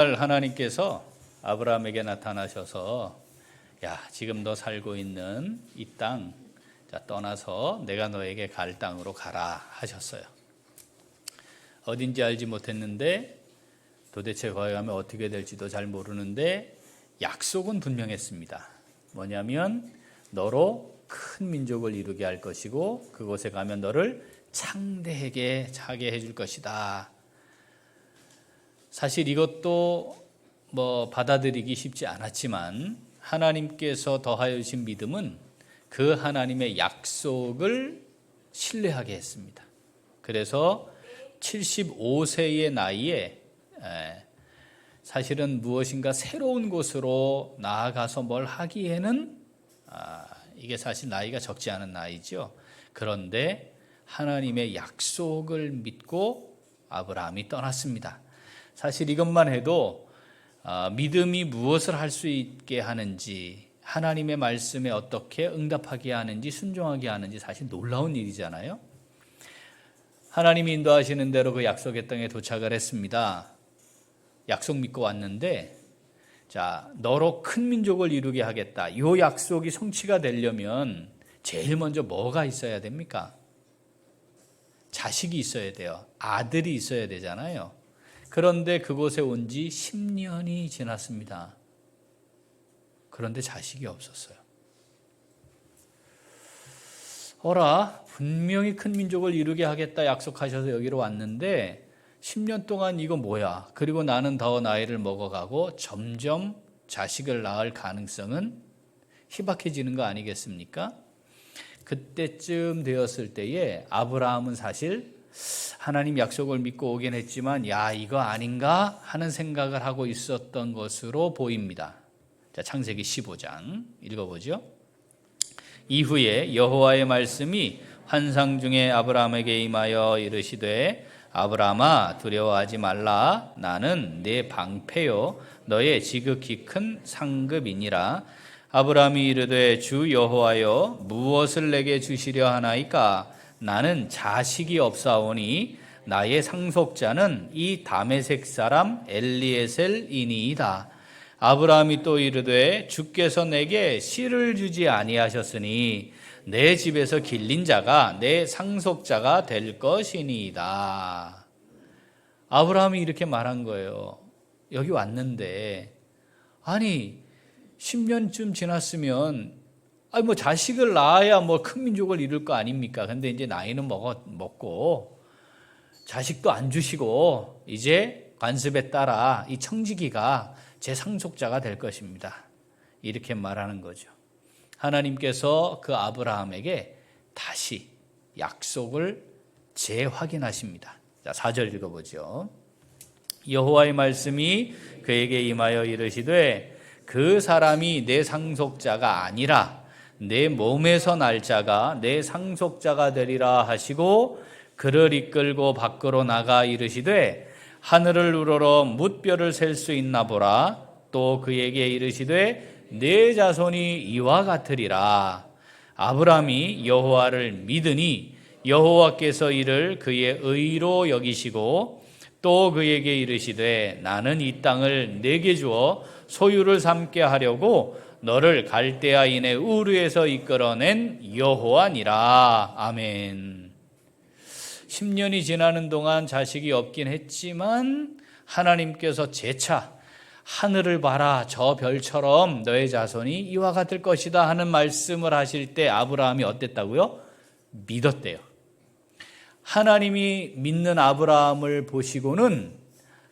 하나님께서 아브라함에게 나타나셔서 야, 지금 너 살고 있는 이 땅 떠나서 내가 너에게 갈 땅으로 가라 하셨어요. 어딘지 알지 못했는데 도대체 거기 가면 어떻게 될지도 잘 모르는데 약속은 분명했습니다. 뭐냐면 너로 큰 민족을 이루게 할 것이고 그곳에 가면 너를 창대하게 차게 해줄 것이다. 사실 이것도 받아들이기 쉽지 않았지만 하나님께서 더하여 주신 믿음은 그 하나님의 약속을 신뢰하게 했습니다. 그래서 75세의 나이에 사실은 무엇인가 새로운 곳으로 나아가서 뭘 하기에는 이게 사실 나이가 적지 않은 나이죠. 그런데 하나님의 약속을 믿고 아브라함이 떠났습니다. 사실 이것만 해도 믿음이 무엇을 할 수 있게 하는지, 하나님의 말씀에 어떻게 응답하게 하는지, 순종하게 하는지 사실 놀라운 일이잖아요. 하나님이 인도하시는 대로 그 약속의 땅에 도착을 했습니다. 약속 믿고 왔는데 너로 큰 민족을 이루게 하겠다. 이 약속이 성취가 되려면 제일 먼저 뭐가 있어야 됩니까? 자식이 있어야 돼요. 아들이 있어야 되잖아요. 그런데 그곳에 온 지 10년이 지났습니다. 그런데 자식이 없었어요. 분명히 큰 민족을 이루게 하겠다 약속하셔서 여기로 왔는데 10년 동안 이거 뭐야? 그리고 나는 더 나이를 먹어가고 점점 자식을 낳을 가능성은 희박해지는 거 아니겠습니까? 그때쯤 되었을 때에 아브라함은 사실 하나님 약속을 믿고 오긴 했지만 이거 아닌가 하는 생각을 하고 있었던 것으로 보입니다. 창세기 15장 읽어보죠. 이후에 여호와의 말씀이 환상 중에 아브라함에게 임하여 이르시되 아브라함아 두려워하지 말라. 나는 네 방패요 너의 지극히 큰 상급이니라. 아브라함이 이르되 주 여호와여 무엇을 내게 주시려 하나이까? 나는 자식이 없사오니 나의 상속자는 이 다메섹 사람 엘리에셀이니이다. 아브라함이 또 이르되 주께서 내게 씨를 주지 아니하셨으니 내 집에서 길린 자가 내 상속자가 될 것이니이다. 아브라함이 이렇게 말한 거예요. 여기 왔는데 10년쯤 지났으면 자식을 낳아야 큰 민족을 이룰 거 아닙니까? 근데 이제 나이는 먹고 자식도 안 주시고 이제 관습에 따라 이 청지기가 제 상속자가 될 것입니다. 이렇게 말하는 거죠. 하나님께서 그 아브라함에게 다시 약속을 재확인하십니다. 4절 읽어보죠. 여호와의 말씀이 그에게 임하여 이르시되 그 사람이 내 상속자가 아니라 내 몸에서 날 자가 내 상속자가 되리라 하시고 그를 이끌고 밖으로 나가 이르시되 하늘을 우러러 뭇별을 셀 수 있나 보라. 또 그에게 이르시되 내 자손이 이와 같으리라. 아브라함이 여호와를 믿으니 여호와께서 이를 그의 의로 여기시고 또 그에게 이르시되 나는 이 땅을 내게 주어 소유를 삼게 하려고 너를 갈대아인의 우르에서 이끌어낸 여호와니라. 아멘. 10년이 지나는 동안 자식이 없긴 했지만 하나님께서 재차 하늘을 봐라 저 별처럼 너의 자손이 이와 같을 것이다 하는 말씀을 하실 때 아브라함이 어땠다고요? 믿었대요. 하나님이 믿는 아브라함을 보시고는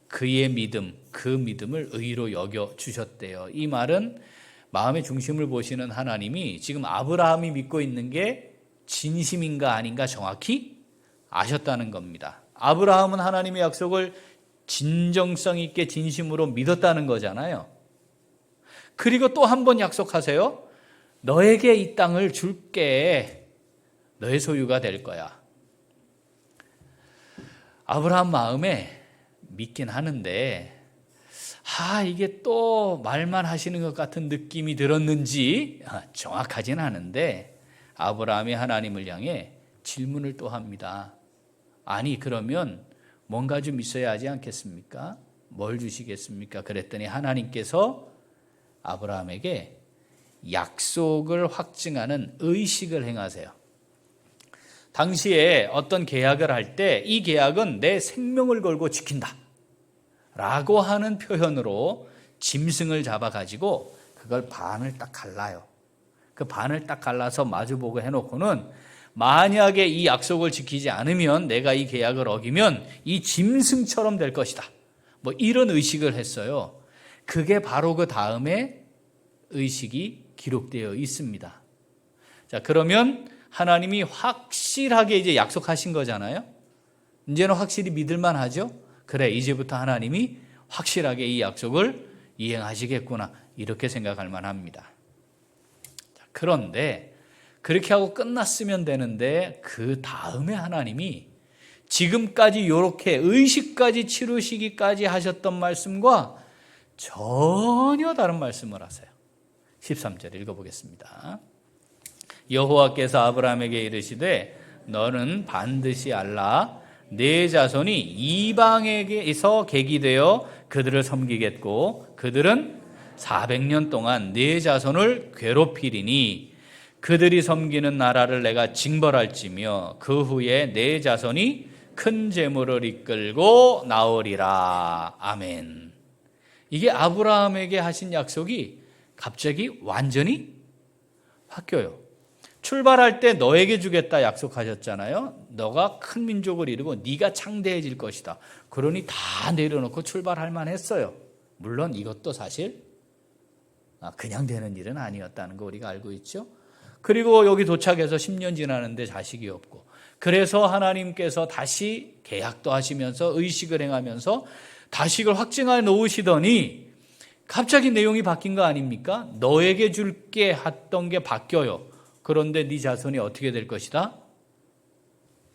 그의 믿음, 그 믿음을 의로 여겨 주셨대요. 이 말은 마음의 중심을 보시는 하나님이 지금 아브라함이 믿고 있는 게 진심인가 아닌가 정확히 아셨다는 겁니다. 아브라함은 하나님의 약속을 진정성 있게 진심으로 믿었다는 거잖아요. 그리고 또 한 번 약속하세요. 너에게 이 땅을 줄게. 너의 소유가 될 거야. 아브라함 마음에 믿긴 하는데 이게 또 말만 하시는 것 같은 느낌이 들었는지 정확하진 않은데 아브라함이 하나님을 향해 질문을 또 합니다. 그러면 뭔가 좀 있어야 하지 않겠습니까? 뭘 주시겠습니까? 그랬더니 하나님께서 아브라함에게 약속을 확증하는 의식을 행하세요. 당시에 어떤 계약을 할 때 이 계약은 내 생명을 걸고 지킨다 라고 하는 표현으로 짐승을 잡아가지고 그걸 반을 딱 갈라요. 그 반을 딱 갈라서 마주보고 해놓고는 만약에 이 약속을 지키지 않으면, 내가 이 계약을 어기면 이 짐승처럼 될 것이다, 뭐 이런 의식을 했어요. 그게 바로 그 다음에 의식이 기록되어 있습니다. 자, 그러면 하나님이 확실하게 이제 약속하신 거잖아요. 이제는 확실히 믿을만 하죠. 그래, 이제부터 하나님이 확실하게 이 약속을 이행하시겠구나, 이렇게 생각할 만합니다. 자, 그런데 그렇게 하고 끝났으면 되는데 그 다음에 하나님이 지금까지 이렇게 의식까지 치르시기까지 하셨던 말씀과 전혀 다른 말씀을 하세요. 13절 읽어보겠습니다. 여호와께서 아브라함에게 이르시되 너는 반드시 알라. 네 자손이 이방에게서 객이 되어 그들을 섬기겠고 그들은 400년 동안 네 자손을 괴롭히리니 그들이 섬기는 나라를 내가 징벌할지며 그 후에 네 자손이 큰 재물을 이끌고 나오리라. 아멘. 이게 아브라함에게 하신 약속이 갑자기 완전히 바뀌어요. 출발할 때 너에게 주겠다 약속하셨잖아요. 너가 큰 민족을 이루고 네가 창대해질 것이다. 그러니 다 내려놓고 출발할 만했어요. 물론 이것도 사실 그냥 되는 일은 아니었다는 거 우리가 알고 있죠. 그리고 여기 도착해서 10년 지나는데 자식이 없고, 그래서 하나님께서 다시 계약도 하시면서 의식을 행하면서 다식을 확증해 놓으시더니 갑자기 내용이 바뀐 거 아닙니까? 너에게 줄게 했던 게 바뀌어요. 그런데 네 자손이 어떻게 될 것이다?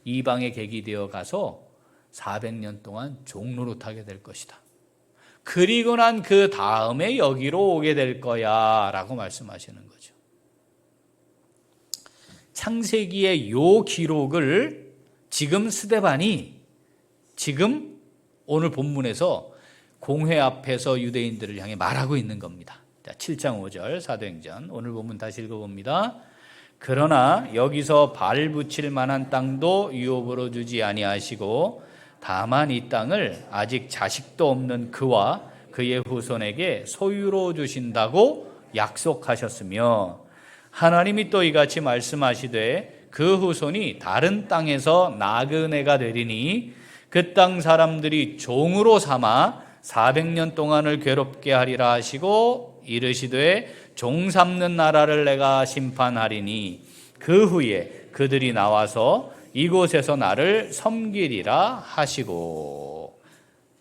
이방의 객이 되어 가서 400년 동안 종노릇하게 될 것이다. 그리고 난 그 다음에 여기로 오게 될 거야 라고 말씀하시는 거죠. 창세기의 요 기록을 지금 스데반이 지금 오늘 본문에서 공회 앞에서 유대인들을 향해 말하고 있는 겁니다. 자, 7장 5절 사도행전 오늘 본문 다시 읽어봅니다. 그러나 여기서 발 붙일 만한 땅도 유업으로 주지 아니하시고 다만 이 땅을 아직 자식도 없는 그와 그의 후손에게 소유로 주신다고 약속하셨으며 하나님이 또 이같이 말씀하시되 그 후손이 다른 땅에서 나그네가 되리니 그 땅 사람들이 종으로 삼아 400년 동안을 괴롭게 하리라 하시고 이르시되 종 삼는 나라를 내가 심판하리니 그 후에 그들이 나와서 이곳에서 나를 섬기리라 하시고.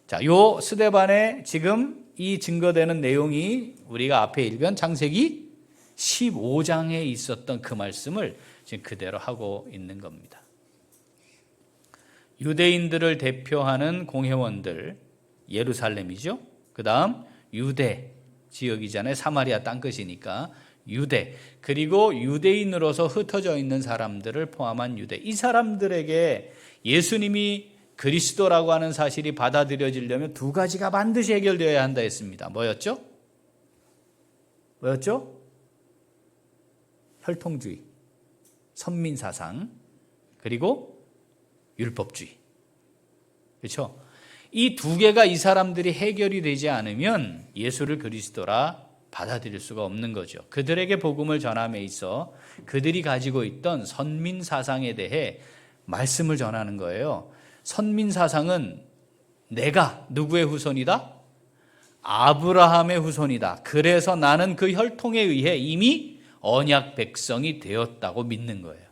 자, 요 스데반의 지금 이 증거되는 내용이 우리가 앞에 읽은 창세기 15장에 있었던 그 말씀을 지금 그대로 하고 있는 겁니다. 유대인들을 대표하는 공회원들, 예루살렘이죠. 그 다음 유대 지역이잖아요. 사마리아 땅끝이니까 유대, 그리고 유대인으로서 흩어져 있는 사람들을 포함한 유대. 이 사람들에게 예수님이 그리스도라고 하는 사실이 받아들여지려면 두 가지가 반드시 해결되어야 한다 했습니다. 뭐였죠? 혈통주의, 선민사상, 그리고 율법주의. 그렇죠? 이 두 개가 이 사람들이 해결이 되지 않으면 예수를 그리스도라 받아들일 수가 없는 거죠. 그들에게 복음을 전함에 있어 그들이 가지고 있던 선민사상에 대해 말씀을 전하는 거예요. 선민사상은 내가 누구의 후손이다? 아브라함의 후손이다. 그래서 나는 그 혈통에 의해 이미 언약 백성이 되었다고 믿는 거예요.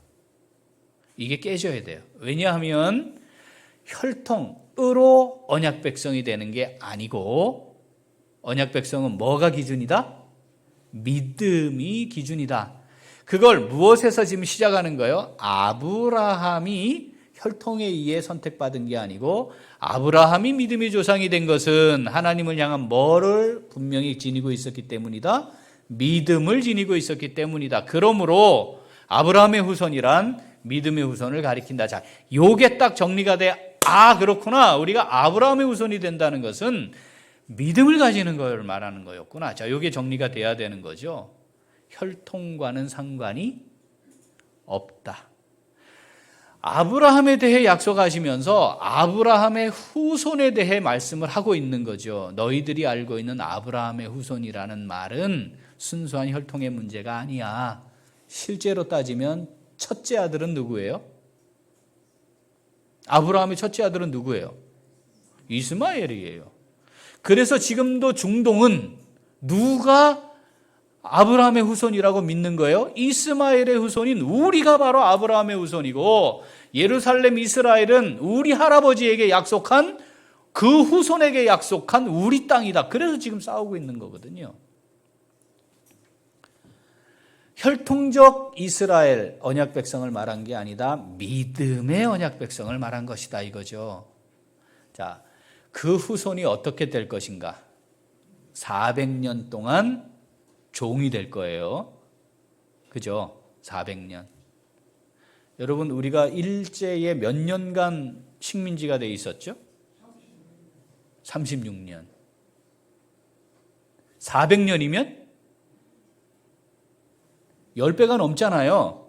이게 깨져야 돼요. 왜냐하면 혈통으로 언약 백성이 되는 게 아니고, 언약 백성은 뭐가 기준이다? 믿음이 기준이다. 그걸 무엇에서 지금 시작하는 거예요? 아브라함이 혈통에 의해 선택받은 게 아니고 아브라함이 믿음의 조상이 된 것은 하나님을 향한 뭐를 분명히 지니고 있었기 때문이다? 믿음을 지니고 있었기 때문이다. 그러므로 아브라함의 후손이란 믿음의 후손을 가리킨다. 자, 요게 딱 정리가 돼. 아, 그렇구나. 우리가 아브라함의 후손이 된다는 것은 믿음을 가지는 걸 말하는 거였구나. 자, 이게 정리가 돼야 되는 거죠. 혈통과는 상관이 없다. 아브라함에 대해 약속하시면서 아브라함의 후손에 대해 말씀을 하고 있는 거죠. 너희들이 알고 있는 아브라함의 후손이라는 말은 순수한 혈통의 문제가 아니야. 실제로 따지면 첫째 아들은 누구예요? 아브라함의 첫째 아들은 누구예요? 이스마엘이에요. 그래서 지금도 중동은 누가 아브라함의 후손이라고 믿는 거예요? 이스마엘의 후손인 우리가 바로 아브라함의 후손이고, 예루살렘 이스라엘은 우리 할아버지에게 약속한 그 후손에게 약속한 우리 땅이다. 그래서 지금 싸우고 있는 거거든요. 혈통적 이스라엘 언약 백성을 말한 게 아니다. 믿음의 언약 백성을 말한 것이다 이거죠. 자, 그 후손이 어떻게 될 것인가? 400년 동안 종이 될 거예요. 그죠? 400년. 여러분, 우리가 일제에 몇 년간 식민지가 돼 있었죠? 36년. 400년이면 10배가 넘잖아요.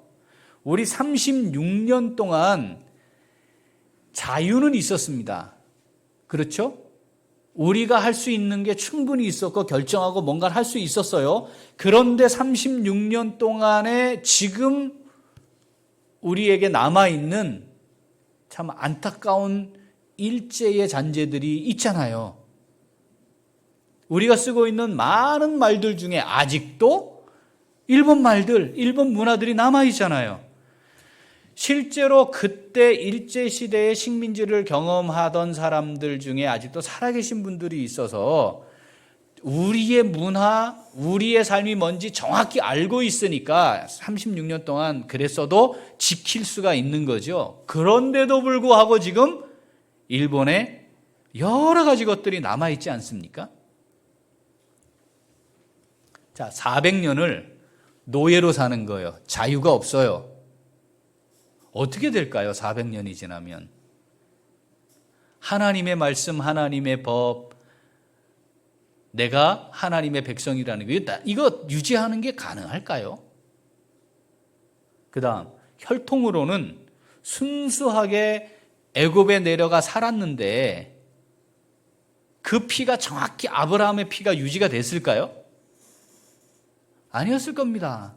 우리 36년 동안 자유는 있었습니다. 그렇죠? 우리가 할 수 있는 게 충분히 있었고 결정하고 뭔가를 할 수 있었어요. 그런데 36년 동안에 지금 우리에게 남아있는 참 안타까운 일제의 잔재들이 있잖아요. 우리가 쓰고 있는 많은 말들 중에 아직도 일본 말들, 일본 문화들이 남아있잖아요. 실제로 그때 일제시대의 식민지를 경험하던 사람들 중에 아직도 살아계신 분들이 있어서 우리의 문화, 우리의 삶이 뭔지 정확히 알고 있으니까 36년 동안 그랬어도 지킬 수가 있는 거죠. 그런데도 불구하고 지금 일본에 여러 가지 것들이 남아있지 않습니까? 자, 400년을 노예로 사는 거예요. 자유가 없어요. 어떻게 될까요? 400년이 지나면. 하나님의 말씀, 하나님의 법, 내가 하나님의 백성이라는 거, 이거 유지하는 게 가능할까요? 그 다음, 혈통으로는 순수하게 애굽에 내려가 살았는데 그 피가 정확히 아브라함의 피가 유지가 됐을까요? 아니었을 겁니다.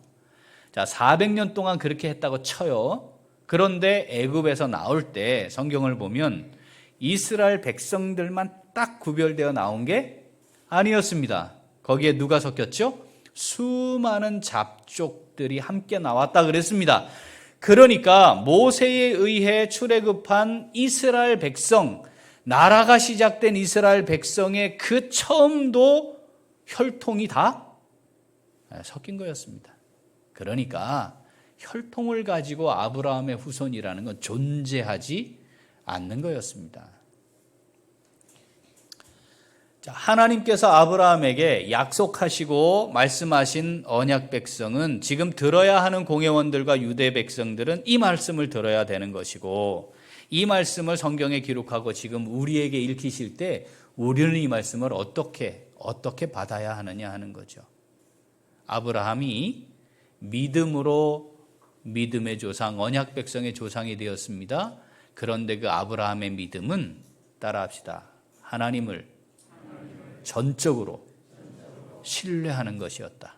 자, 400년 동안 그렇게 했다고 쳐요. 그런데 애굽에서 나올 때 성경을 보면 이스라엘 백성들만 딱 구별되어 나온 게 아니었습니다. 거기에 누가 섞였죠? 수많은 잡족들이 함께 나왔다 그랬습니다. 그러니까 모세에 의해 출애굽한 이스라엘 백성, 나라가 시작된 이스라엘 백성의 그 처음도 혈통이 다 섞인 거였습니다. 그러니까 혈통을 가지고 아브라함의 후손이라는 건 존재하지 않는 거였습니다. 자, 하나님께서 아브라함에게 약속하시고 말씀하신 언약 백성은 지금 들어야 하는 공회원들과 유대 백성들은 이 말씀을 들어야 되는 것이고, 이 말씀을 성경에 기록하고 지금 우리에게 읽히실 때 우리는 이 말씀을 어떻게 받아야 하느냐 하는 거죠. 아브라함이 믿음으로 믿음의 조상, 언약 백성의 조상이 되었습니다. 그런데 그 아브라함의 믿음은, 따라합시다, 하나님을 전적으로 신뢰하는 것이었다.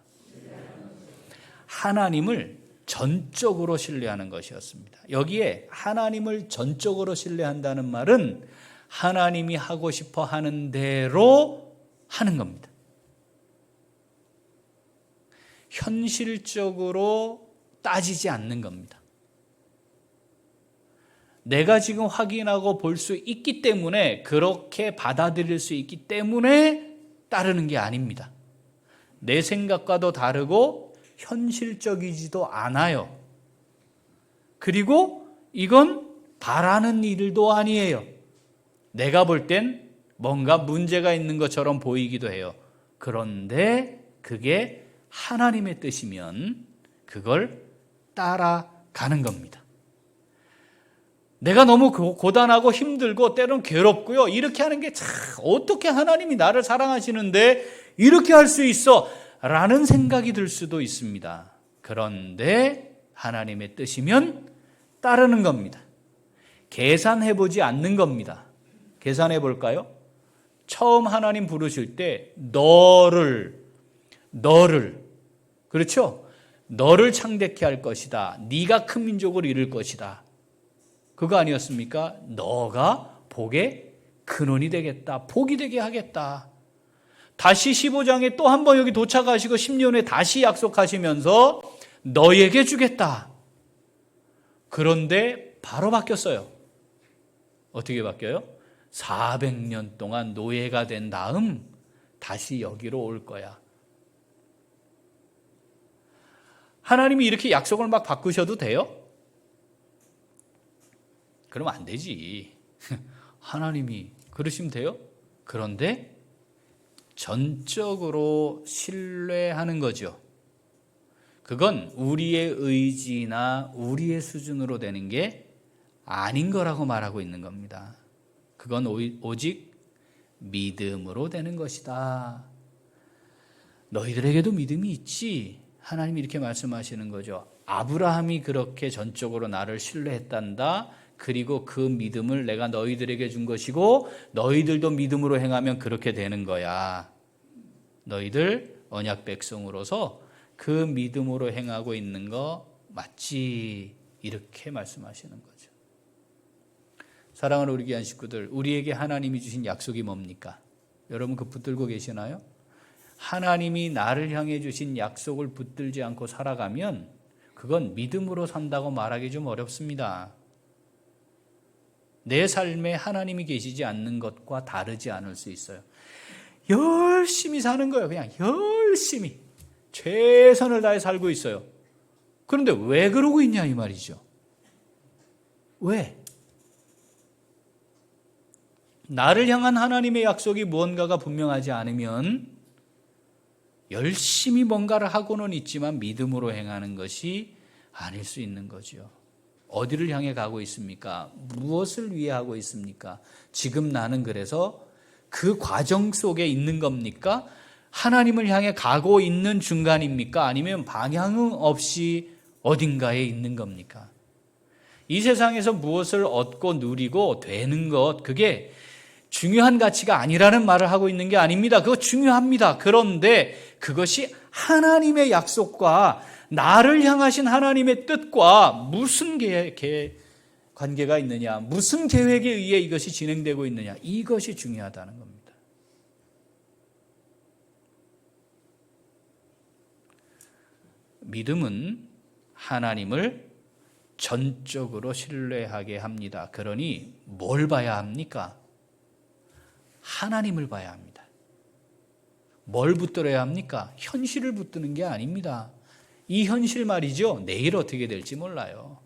하나님을 전적으로 신뢰하는 것이었습니다. 여기에 하나님을 전적으로 신뢰한다는 말은 하나님이 하고 싶어 하는 대로 하는 겁니다. 현실적으로 따지지 않는 겁니다. 내가 지금 확인하고 볼 수 있기 때문에, 그렇게 받아들일 수 있기 때문에 따르는 게 아닙니다. 내 생각과도 다르고 현실적이지도 않아요. 그리고 이건 바라는 일도 아니에요. 내가 볼 땐 뭔가 문제가 있는 것처럼 보이기도 해요. 그런데 그게 하나님의 뜻이면 그걸 따라가는 겁니다. 내가 너무 고단하고 힘들고 때로는 괴롭고요. 이렇게 하는 게 참 어떻게 하나님이 나를 사랑하시는데 이렇게 할 수 있어? 라는 생각이 들 수도 있습니다. 그런데 하나님의 뜻이면 따르는 겁니다. 계산해보지 않는 겁니다. 계산해 볼까요? 처음 하나님 부르실 때 너를 그렇죠? 너를 창대케 할 것이다. 네가 큰 민족을 이룰 것이다. 그거 아니었습니까? 너가 복의 근원이 되겠다. 복이 되게 하겠다. 다시 15장에 또 한 번 여기 도착하시고 10년 후에 다시 약속하시면서 너에게 주겠다. 그런데 바로 바뀌었어요. 어떻게 바뀌어요? 400년 동안 노예가 된 다음 다시 여기로 올 거야. 하나님이 이렇게 약속을 막 바꾸셔도 돼요? 그러면 안 되지. 하나님이 그러시면 돼요? 그런데 전적으로 신뢰하는 거죠. 그건 우리의 의지나 우리의 수준으로 되는 게 아닌 거라고 말하고 있는 겁니다. 그건 오직 믿음으로 되는 것이다. 너희들에게도 믿음이 있지. 하나님이 이렇게 말씀하시는 거죠. 아브라함이 그렇게 전적으로 나를 신뢰했단다. 그리고 그 믿음을 내가 너희들에게 준 것이고 너희들도 믿음으로 행하면 그렇게 되는 거야. 너희들 언약 백성으로서 그 믿음으로 행하고 있는 거 맞지? 이렇게 말씀하시는 거죠. 사랑하는 우리 귀한 식구들, 우리에게 하나님이 주신 약속이 뭡니까? 여러분 그 붙들고 계시나요? 하나님이 나를 향해 주신 약속을 붙들지 않고 살아가면 그건 믿음으로 산다고 말하기 좀 어렵습니다. 내 삶에 하나님이 계시지 않는 것과 다르지 않을 수 있어요. 열심히 사는 거예요. 그냥 열심히 최선을 다해 살고 있어요. 그런데 왜 그러고 있냐 이 말이죠. 왜? 나를 향한 하나님의 약속이 무언가가 분명하지 않으면 열심히 뭔가를 하고는 있지만 믿음으로 행하는 것이 아닐 수 있는 거죠. 어디를 향해 가고 있습니까? 무엇을 위해 하고 있습니까? 지금 나는 그래서 그 과정 속에 있는 겁니까? 하나님을 향해 가고 있는 중간입니까? 아니면 방향 없이 어딘가에 있는 겁니까? 이 세상에서 무엇을 얻고 누리고 되는 것, 그게 중요한 가치가 아니라는 말을 하고 있는 게 아닙니다. 그거 중요합니다. 그런데 그것이 하나님의 약속과 나를 향하신 하나님의 뜻과 무슨 관계가 있느냐, 무슨 계획에 의해 이것이 진행되고 있느냐, 이것이 중요하다는 겁니다. 믿음은 하나님을 전적으로 신뢰하게 합니다. 그러니 뭘 봐야 합니까? 하나님을 봐야 합니다. 뭘 붙들어야 합니까? 현실을 붙드는 게 아닙니다. 이 현실 말이죠. 내일 어떻게 될지 몰라요.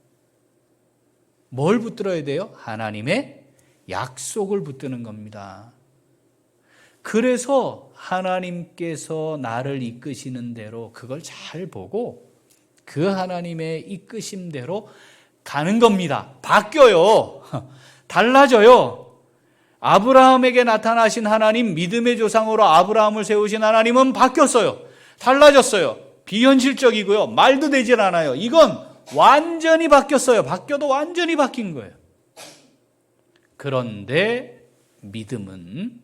뭘 붙들어야 돼요? 하나님의 약속을 붙드는 겁니다. 그래서 하나님께서 나를 이끄시는 대로 그걸 잘 보고 그 하나님의 이끄심대로 가는 겁니다. 바뀌어요. 달라져요. 아브라함에게 나타나신 하나님, 믿음의 조상으로 아브라함을 세우신 하나님은 바뀌었어요. 달라졌어요. 비현실적이고요. 말도 되질 않아요. 이건 완전히 바뀌었어요. 바뀌어도 완전히 바뀐 거예요. 그런데 믿음은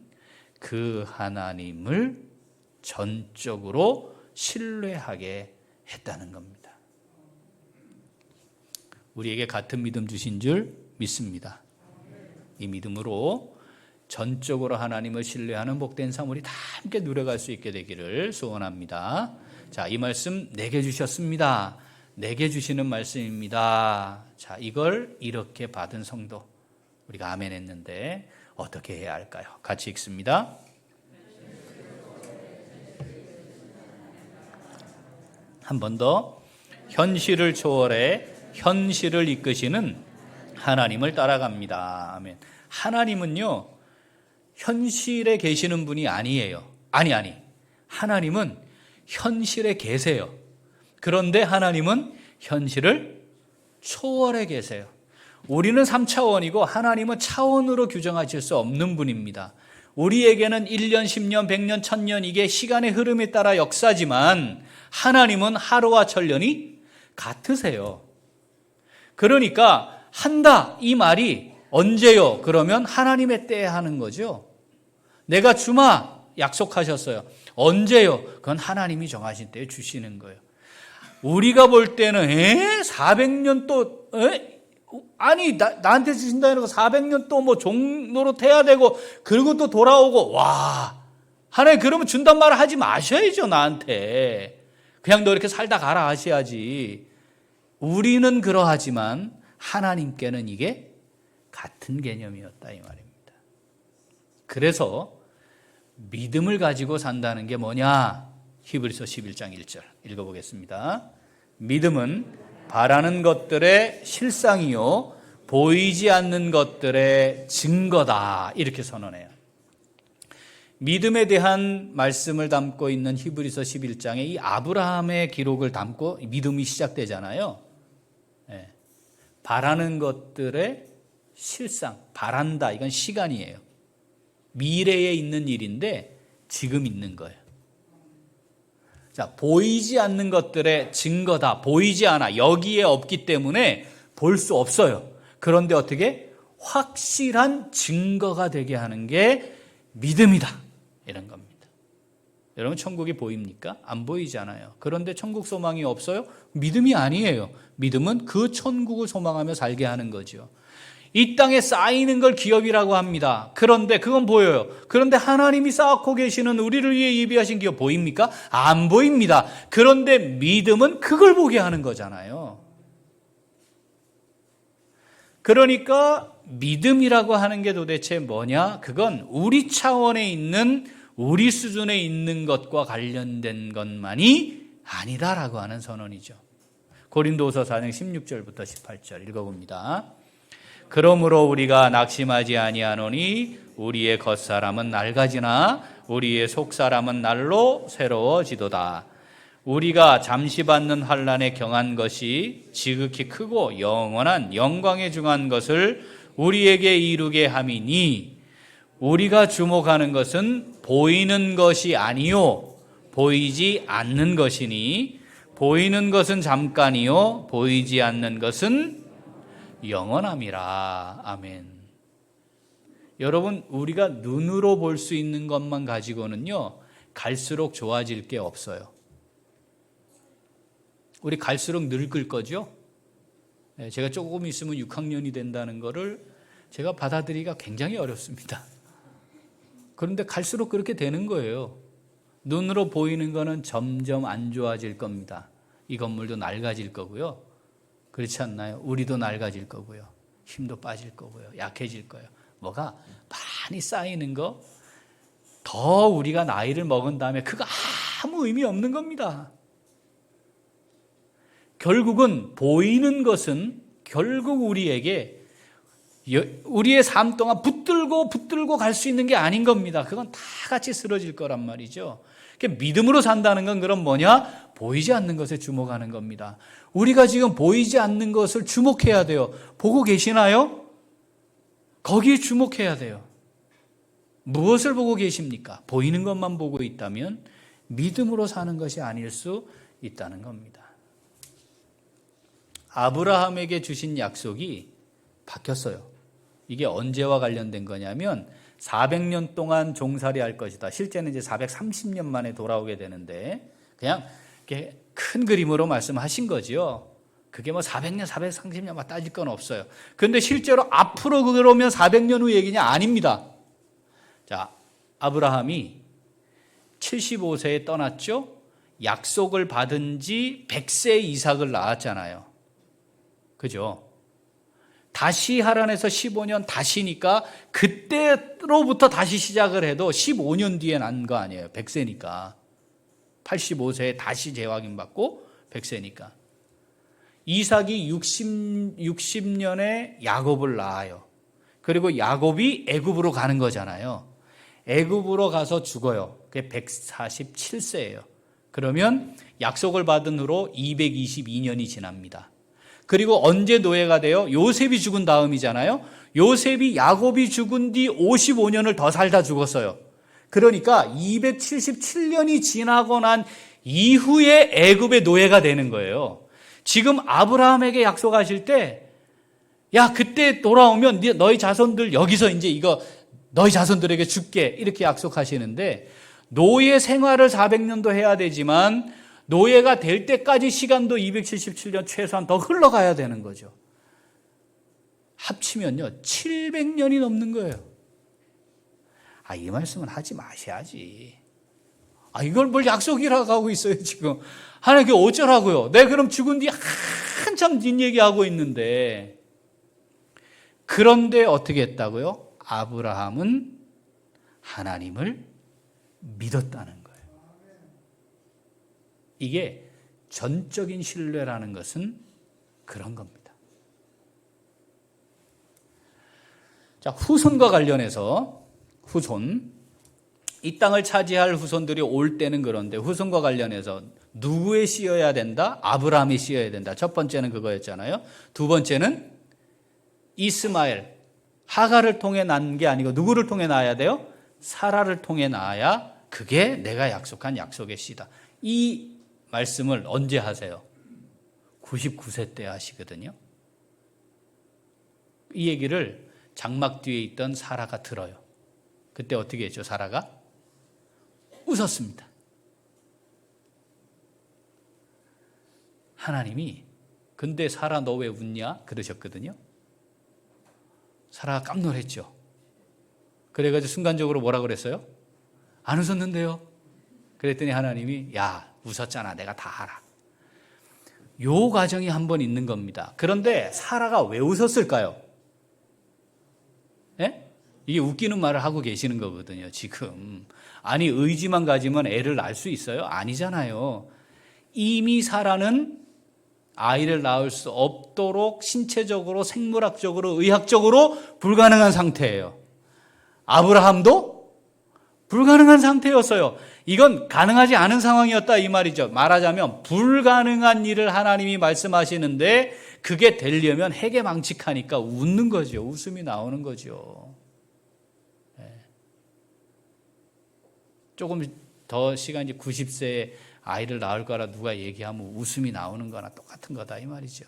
그 하나님을 전적으로 신뢰하게 했다는 겁니다. 우리에게 같은 믿음 주신 줄 믿습니다. 이 믿음으로 전적으로 하나님을 신뢰하는 복된 삶 우리 다 함께 누려갈 수 있게 되기를 소원합니다. 자, 이 말씀 내게 주셨습니다. 내게 주시는 말씀입니다. 자, 이걸 이렇게 받은 성도 우리가 아멘 했는데 어떻게 해야 할까요? 같이 읽습니다. 한 번 더. 현실을 초월해 현실을 이끄시는 하나님을 따라갑니다. 아멘. 하나님은요, 현실에 계시는 분이 아니에요. 아니. 하나님은 현실에 계세요. 그런데 하나님은 현실을 초월해 계세요. 우리는 3차원이고 하나님은 차원으로 규정하실 수 없는 분입니다. 우리에게는 1년, 10년, 100년, 1000년 이게 시간의 흐름에 따라 역사지만 하나님은 하루와 천년이 같으세요. 그러니까 한다 이 말이 언제요? 그러면 하나님의 때에 하는 거죠. 내가 주마 약속하셨어요. 언제요? 그건 하나님이 정하신 때에 주시는 거예요. 우리가 볼 때는 400년 또 아니 나한테 주신다 이러고 400년 또 뭐 종노릇 해야 되고 그리고 또 돌아오고 와 하나님 그러면 준단 말을 하지 마셔야죠. 나한테 그냥 너 이렇게 살다 가라 하셔야지. 우리는 그러하지만 하나님께는 이게 같은 개념이었다 이 말입니다. 그래서 믿음을 가지고 산다는 게 뭐냐? 히브리서 11장 1절 읽어보겠습니다. 믿음은 바라는 것들의 실상이요 보이지 않는 것들의 증거다 이렇게 선언해요. 믿음에 대한 말씀을 담고 있는 히브리서 11장에 이 아브라함의 기록을 담고 믿음이 시작되잖아요. 바라는 것들의 실상, 바란다 이건 시간이에요. 미래에 있는 일인데 지금 있는 거예요. 자, 보이지 않는 것들의 증거다. 보이지 않아. 여기에 없기 때문에 볼 수 없어요. 그런데 어떻게? 확실한 증거가 되게 하는 게 믿음이다. 이런 겁니다. 여러분 천국이 보입니까? 안 보이잖아요. 그런데 천국 소망이 없어요? 믿음이 아니에요. 믿음은 그 천국을 소망하며 살게 하는 거죠. 이 땅에 쌓이는 걸 기업이라고 합니다. 그런데 그건 보여요. 그런데 하나님이 쌓고 계시는 우리를 위해 예비하신 기업 보입니까? 안 보입니다. 그런데 믿음은 그걸 보게 하는 거잖아요. 그러니까 믿음이라고 하는 게 도대체 뭐냐? 그건 우리 차원에 있는 우리 수준에 있는 것과 관련된 것만이 아니다라고 하는 선언이죠. 고린도후서 4장 16절부터 18절 읽어봅니다. 그러므로 우리가 낙심하지 아니하노니 우리의 겉사람은 낡아지나 우리의 속사람은 날로 새로워지도다. 우리가 잠시 받는 환난에 경한 것이 지극히 크고 영원한 영광에 중한 것을 우리에게 이루게 함이니 우리가 주목하는 것은 보이는 것이 아니요 보이지 않는 것이니 보이는 것은 잠깐이요 보이지 않는 것은 영원함이라. 아멘. 여러분 우리가 눈으로 볼 수 있는 것만 가지고는요 갈수록 좋아질 게 없어요. 우리 갈수록 늙을 거죠. 제가 조금 있으면 6학년이 된다는 거를 제가 받아들이기가 굉장히 어렵습니다. 그런데 갈수록 그렇게 되는 거예요. 눈으로 보이는 거는 점점 안 좋아질 겁니다. 이 건물도 낡아질 거고요. 그렇지 않나요? 우리도 낡아질 거고요. 힘도 빠질 거고요. 약해질 거예요. 뭐가 많이 쌓이는 거, 더 우리가 나이를 먹은 다음에 그거 아무 의미 없는 겁니다. 결국은 보이는 것은 결국 우리에게 우리의 삶 동안 붙들고 갈 수 있는 게 아닌 겁니다. 그건 다 같이 쓰러질 거란 말이죠. 믿음으로 산다는 건 그럼 뭐냐? 보이지 않는 것에 주목하는 겁니다. 우리가 지금 보이지 않는 것을 주목해야 돼요. 보고 계시나요? 거기에 주목해야 돼요. 무엇을 보고 계십니까? 보이는 것만 보고 있다면 믿음으로 사는 것이 아닐 수 있다는 겁니다. 아브라함에게 주신 약속이 바뀌었어요. 이게 언제와 관련된 거냐면 400년 동안 종살이 할 것이다. 실제는 이제 430년 만에 돌아오게 되는데 그냥 이렇게 큰 그림으로 말씀하신 거죠. 그게 뭐 400년, 430년 따질 건 없어요. 그런데 실제로 앞으로 그러면 400년 후 얘기냐? 아닙니다. 자, 아브라함이 75세에 떠났죠. 약속을 받은 지 100세에 이삭을 낳았잖아요. 그죠? 다시 하란에서 15년 다시니까 그때로부터 다시 시작을 해도 15년 뒤에 난 거 아니에요. 100세니까. 85세에 다시 재확인 받고 100세니까. 이삭이 60년에 야곱을 낳아요. 그리고 야곱이 애굽으로 가는 거잖아요. 애굽으로 가서 죽어요. 그게 147세예요. 그러면 약속을 받은 후로 222년이 지납니다. 그리고 언제 노예가 돼요? 요셉이 죽은 다음이잖아요. 요셉이 야곱이 죽은 뒤 55년을 더 살다 죽었어요. 그러니까 277년이 지나고 난 이후에 애굽의 노예가 되는 거예요. 지금 아브라함에게 약속하실 때, 야, 그때 돌아오면 너희 자손들 여기서 이제 이거 너희 자손들에게 줄게, 이렇게 약속하시는데, 노예 생활을 400년도 해야 되지만 노예가 될 때까지 시간도 277년 최소한 더 흘러가야 되는 거죠. 합치면요 700년이 넘는 거예요. 이 말씀은 하지 마셔야지. 이걸 뭘 약속이라고 하고 있어요 지금. 하나님께 어쩌라고요? 내가 그럼 죽은 뒤 한참 뒷얘기하고 있는데. 그런데 어떻게 했다고요? 아브라함은 하나님을 믿었다는 거예요. 이게 전적인 신뢰라는 것은 그런 겁니다. 자, 후손과 관련해서 이 땅을 차지할 후손들이 올 때는 그런데 후손과 관련해서 누구에 씌어야 된다? 아브라함이 씌어야 된다. 첫 번째는 그거였잖아요. 두 번째는 이스마엘, 하가를 통해 난 게 아니고 누구를 통해 낳아야 돼요? 사라를 통해 낳아야 그게 내가 약속한 약속의 씨다. 이 말씀을 언제 하세요? 99세 때 하시거든요. 이 얘기를 장막 뒤에 있던 사라가 들어요. 그때 어떻게 했죠? 사라가 웃었습니다. 하나님이 근데 사라 너 왜 웃냐? 그러셨거든요. 사라가 깜놀했죠. 그래가지고 순간적으로 뭐라 그랬어요? 안 웃었는데요. 그랬더니 하나님이 야 웃었잖아 내가 다 알아. 요 과정이 한 번 있는 겁니다. 그런데 사라가 왜 웃었을까요? 예? 이게 웃기는 말을 하고 계시는 거거든요 지금. 아니 의지만 가지면 애를 낳을 수 있어요? 아니잖아요. 이미 사라는 아이를 낳을 수 없도록 신체적으로 생물학적으로 의학적으로 불가능한 상태예요. 아브라함도 불가능한 상태였어요. 이건 가능하지 않은 상황이었다 이 말이죠. 말하자면 불가능한 일을 하나님이 말씀하시는데 그게 되려면 해계망측하니까 웃는 거죠. 웃음이 나오는 거죠. 조금 더 시간이 90세에 아이를 낳을 거라 누가 얘기하면 웃음이 나오는 거나 똑같은 거다 이 말이죠.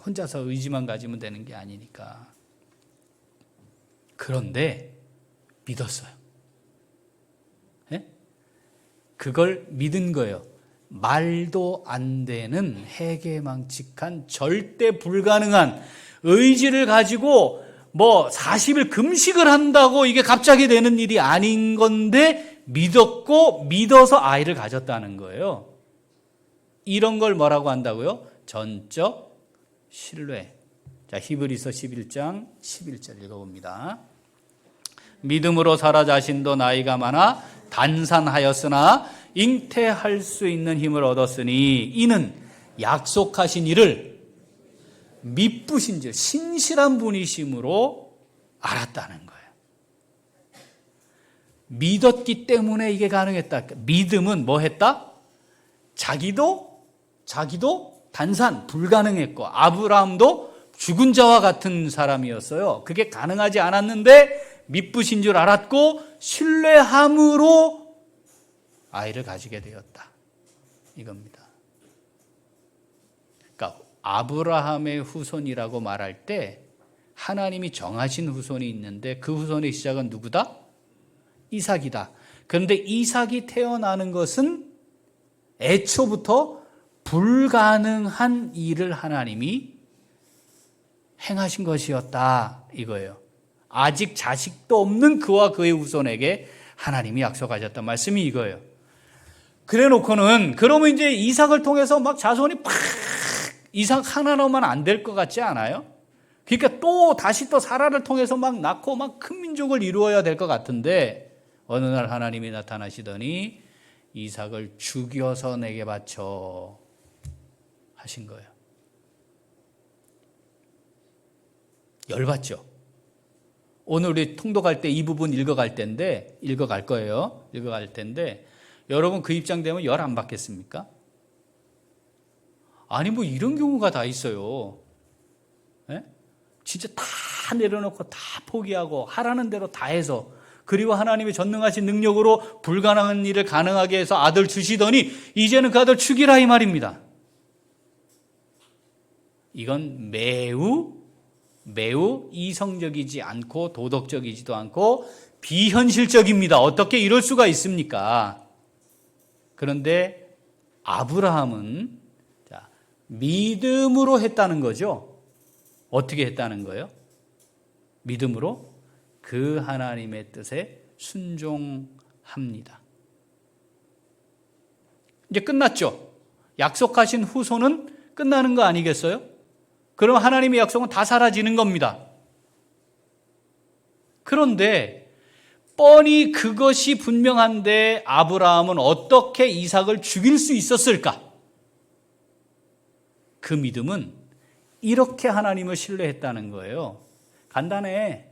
혼자서 의지만 가지면 되는 게 아니니까. 그런데 믿었어요. 그걸 믿은 거예요. 말도 안 되는 해계망측한 절대 불가능한 의지를 가지고 40일 금식을 한다고 이게 갑자기 되는 일이 아닌 건데 믿었고 믿어서 아이를 가졌다는 거예요. 이런 걸 뭐라고 한다고요? 전적 신뢰. 자, 히브리서 11장 11절 읽어봅니다. 믿음으로 사라 자신도 나이가 많아 단산하였으나 잉태할 수 있는 힘을 얻었으니 이는 약속하신 이를 미쁘신 줄 신실한 분이심으로 알았다는 거예요. 믿었기 때문에 이게 가능했다. 믿음은 뭐 했다? 자기도 단산 불가능했고 아브라함도 죽은 자와 같은 사람이었어요. 그게 가능하지 않았는데 미쁘신 줄 알았고 신뢰함으로 아이를 가지게 되었다. 이겁니다. 그러니까 아브라함의 후손이라고 말할 때 하나님이 정하신 후손이 있는데 그 후손의 시작은 누구다? 이삭이다. 그런데 이삭이 태어나는 것은 애초부터 불가능한 일을 하나님이 행하신 것이었다 이거예요. 아직 자식도 없는 그와 그의 후손에게 하나님이 약속하셨단 말씀이 이거예요. 그래 놓고는 그러면 이제 이삭을 통해서 막 자손이 팍 이삭 하나로만 안 될 것 같지 않아요? 그러니까 또 다시 또 사라를 통해서 막 낳고 막 큰 민족을 이루어야 될 것 같은데 어느 날 하나님이 나타나시더니 이삭을 죽여서 내게 바쳐 하신 거예요. 열받죠? 오늘 우리 통독할 때 이 부분 읽어갈 거예요. 읽어갈 텐데 여러분 그 입장 되면 열 안 받겠습니까? 아니 뭐 이런 경우가 다 있어요. 예? 진짜 다 내려놓고 다 포기하고 하라는 대로 다 해서, 그리고 하나님의 전능하신 능력으로 불가능한 일을 가능하게 해서 아들 주시더니 이제는 그 아들 죽이라 이 말입니다. 이건 매우 이성적이지 않고 도덕적이지도 않고 비현실적입니다. 어떻게 이럴 수가 있습니까? 그런데 아브라함은 믿음으로 했다는 거죠. 어떻게 했다는 거예요? 믿음으로 그 하나님의 뜻에 순종합니다. 이제 끝났죠. 약속하신 후손은 끝나는 거 아니겠어요? 그럼 하나님의 약속은 다 사라지는 겁니다. 그런데 뻔히 그것이 분명한데 아브라함은 어떻게 이삭을 죽일 수 있었을까? 그 믿음은 이렇게 하나님을 신뢰했다는 거예요. 간단해.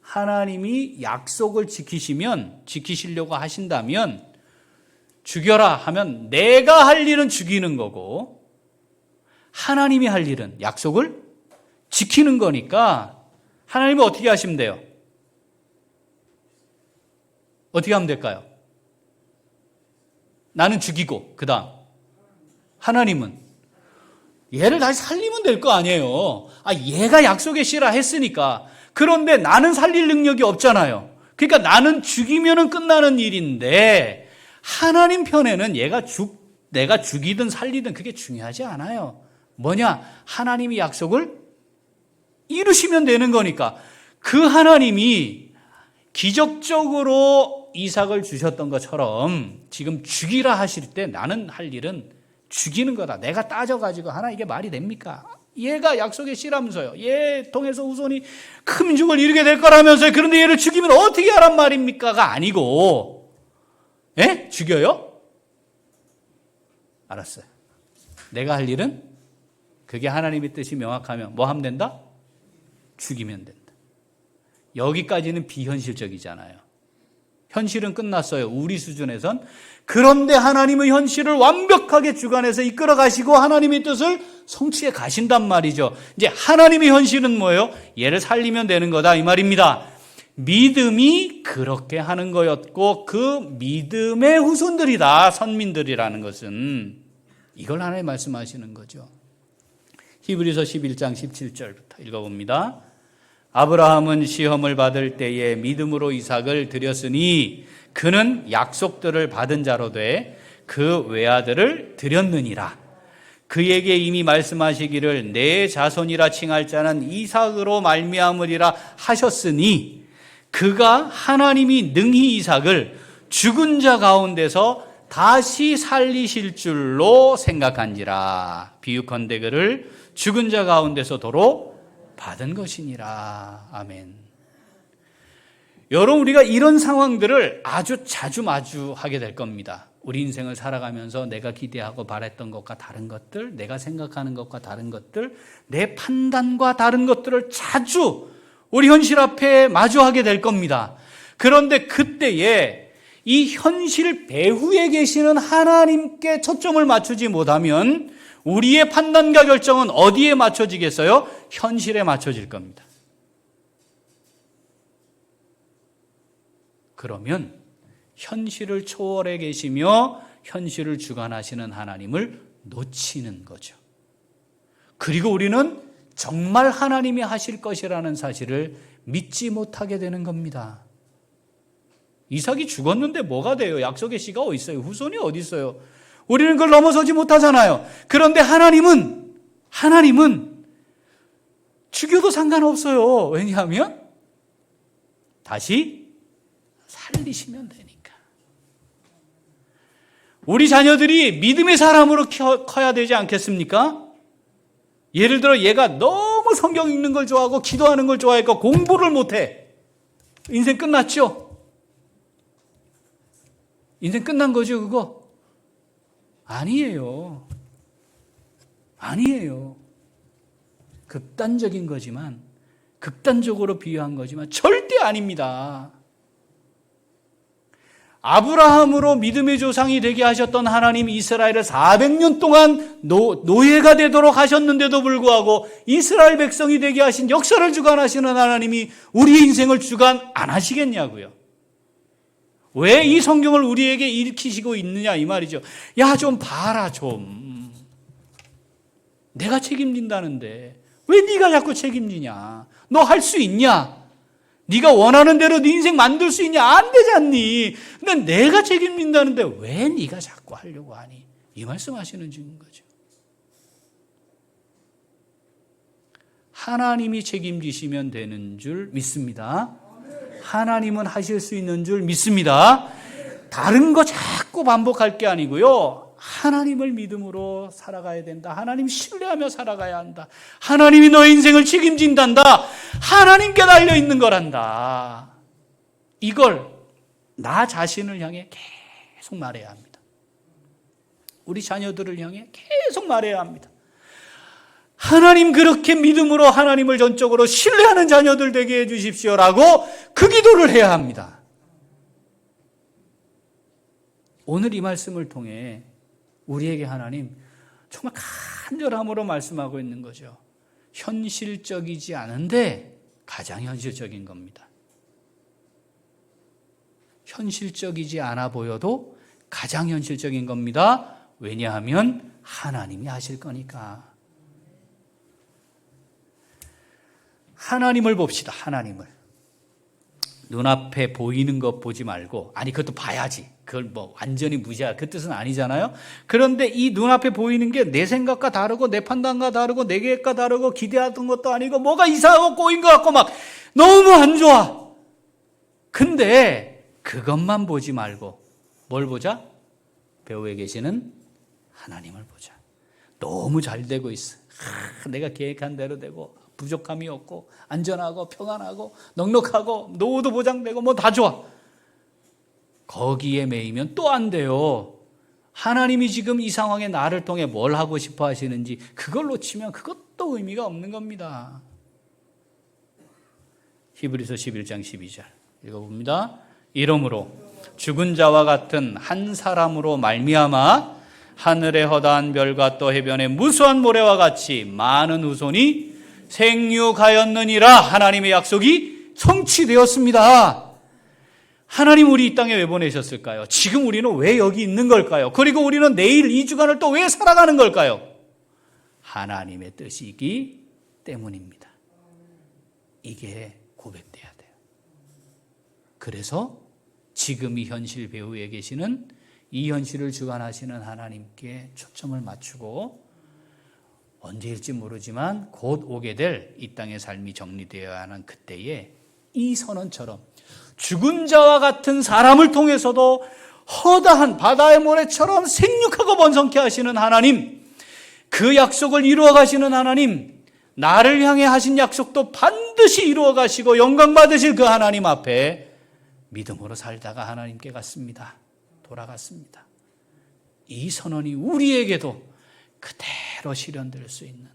하나님이 약속을 지키시려고 하신다면 죽여라 하면 내가 할 일은 죽이는 거고, 하나님이 할 일은 약속을 지키는 거니까 하나님은 어떻게 하시면 돼요? 어떻게 하면 될까요? 나는 죽이고 그 다음 하나님은 얘를 다시 살리면 될 거 아니에요. 얘가 약속의 씨라 했으니까. 그런데 나는 살릴 능력이 없잖아요. 그러니까 나는 죽이면은 끝나는 일인데 하나님 편에는 내가 죽이든 살리든 그게 중요하지 않아요. 뭐냐? 하나님이 약속을 이루시면 되는 거니까. 그 하나님이 기적적으로 이삭을 주셨던 것처럼 지금 죽이라 하실 때 나는 할 일은 죽이는 거다. 내가 따져가지고 하나 이게 말이 됩니까? 얘가 약속의 씨라면서요. 얘 통해서 후손이 큰 민족을 이루게 될 거라면서요. 그런데 얘를 죽이면 어떻게 하란 말입니까가 아니고, 예? 죽여요? 알았어요. 내가 할 일은 그게 하나님의 뜻이 명확하면 뭐 하면 된다? 죽이면 된다. 여기까지는 비현실적이잖아요. 현실은 끝났어요. 우리 수준에선. 그런데 하나님은 현실을 완벽하게 주관해서 이끌어 가시고 하나님의 뜻을 성취해 가신단 말이죠. 이제 하나님의 현실은 뭐예요? 얘를 살리면 되는 거다 이 말입니다. 믿음이 그렇게 하는 거였고 그 믿음의 후손들이다. 선민들이라는 것은 이걸 하나님 말씀하시는 거죠. 히브리서 11장 17절부터 읽어봅니다. 아브라함은 시험을 받을 때에 믿음으로 이삭을 드렸으니 그는 약속들을 받은 자로 돼 그 외아들을 드렸느니라. 그에게 이미 말씀하시기를 내 자손이라 칭할 자는 이삭으로 말미암으리라 하셨으니 그가 하나님이 능히 이삭을 죽은 자 가운데서 다시 살리실 줄로 생각한지라. 비유컨대 그를 죽은 자 가운데서 도로 받은 것이니라. 아멘. 여러분, 우리가 이런 상황들을 아주 자주 마주하게 될 겁니다. 우리 인생을 살아가면서 내가 기대하고 바랬던 것과 다른 것들, 내가 생각하는 것과 다른 것들, 내 판단과 다른 것들을 자주 우리 현실 앞에 마주하게 될 겁니다. 그런데 그때에 이 현실 배후에 계시는 하나님께 초점을 맞추지 못하면 우리의 판단과 결정은 어디에 맞춰지겠어요? 현실에 맞춰질 겁니다. 그러면 현실을 초월해 계시며 현실을 주관하시는 하나님을 놓치는 거죠. 그리고 우리는 정말 하나님이 하실 것이라는 사실을 믿지 못하게 되는 겁니다. 이삭이 죽었는데 뭐가 돼요? 약속의 씨가 어디 있어요? 후손이 어디 있어요? 우리는 그걸 넘어서지 못하잖아요. 그런데 하나님은 죽여도 상관없어요. 왜냐하면 다시 살리시면 되니까. 우리 자녀들이 믿음의 사람으로 커야 되지 않겠습니까? 예를 들어 얘가 너무 성경 읽는 걸 좋아하고 기도하는 걸 좋아하니까 공부를 못해. 인생 끝났죠? 인생 끝난 거죠, 그거? 아니에요. 극단적인 거지만, 극단적으로 비유한 거지만 절대 아닙니다. 아브라함으로 믿음의 조상이 되게 하셨던 하나님이 이스라엘을 400년 동안 노예가 되도록 하셨는데도 불구하고 이스라엘 백성이 되게 하신 역사를 주관하시는 하나님이 우리의 인생을 주관 안 하시겠냐고요. 왜 이 성경을 우리에게 읽히시고 있느냐 이 말이죠. 야, 좀 봐라 좀. 내가 책임진다는데 왜 네가 자꾸 책임지냐. 너 할 수 있냐. 네가 원하는 대로 네 인생 만들 수 있냐? 안 되지 않니? 근데 내가 책임진다는데 왜 네가 자꾸 하려고 하니? 이 말씀하시는 중인 거죠. 하나님이 책임지시면 되는 줄 믿습니다. 하나님은 하실 수 있는 줄 믿습니다. 다른 거 자꾸 반복할 게 아니고요. 하나님을 믿음으로 살아가야 된다. 하나님 신뢰하며 살아가야 한다. 하나님이 너의 인생을 책임진단다. 하나님께 달려있는 거란다. 이걸 나 자신을 향해 계속 말해야 합니다. 우리 자녀들을 향해 계속 말해야 합니다. 하나님 그렇게 믿음으로 하나님을 전적으로 신뢰하는 자녀들 되게 해주십시오라고 그 기도를 해야 합니다. 오늘 이 말씀을 통해 우리에게 하나님 정말 간절함으로 말씀하고 있는 거죠. 현실적이지 않은데 가장 현실적인 겁니다. 현실적이지 않아 보여도 가장 현실적인 겁니다. 왜냐하면 하나님이 하실 거니까. 하나님을 봅시다. 하나님을. 눈앞에 보이는 것 보지 말고, 아니 그것도 봐야지. 그걸 뭐 완전히 무시할 그 뜻은 아니잖아요. 그런데 이 눈앞에 보이는 게 내 생각과 다르고 내 판단과 다르고 내 계획과 다르고 기대하던 것도 아니고 뭐가 이상하고 꼬인 것 같고 막 너무 안 좋아. 근데 그것만 보지 말고 뭘 보자? 배후에 계시는 하나님을 보자. 너무 잘 되고 있어. 내가 계획한 대로 되고 부족함이 없고 안전하고 평안하고 넉넉하고 노후도 보장되고 뭐 다 좋아. 거기에 매이면 또 안 돼요. 하나님이 지금 이 상황에 나를 통해 뭘 하고 싶어 하시는지 그걸 놓치면 그것도 의미가 없는 겁니다. 히브리서 11장 12절 읽어봅니다. 이러므로 죽은 자와 같은 한 사람으로 말미암아 하늘의 허다한 별과 또 해변의 무수한 모래와 같이 많은 후손이 생육하였느니라. 하나님의 약속이 성취되었습니다. 하나님 우리 이 땅에 왜 보내셨을까요? 지금 우리는 왜 여기 있는 걸까요? 그리고 우리는 내일 2주간을 또 왜 살아가는 걸까요? 하나님의 뜻이기 때문입니다. 이게 고백돼야 돼요. 그래서 지금 이 현실 배후에 계시는 이 현실을 주관하시는 하나님께 초점을 맞추고 언제일지 모르지만 곧 오게 될 이 땅의 삶이 정리되어야 하는 그때에 이 선언처럼 죽은 자와 같은 사람을 통해서도 허다한 바다의 모래처럼 생육하고 번성케 하시는 하나님, 그 약속을 이루어 가시는 하나님, 나를 향해 하신 약속도 반드시 이루어 가시고 영광 받으실 그 하나님 앞에 믿음으로 살다가 하나님께 갔습니다. 돌아갔습니다. 이 선언이 우리에게도 그대로 실현될 수 있는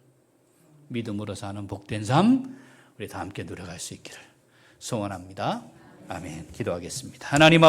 믿음으로 사는 복된 삶, 우리 다 함께 누려갈 수 있기를 소원합니다. 아멘. 기도하겠습니다. 하나님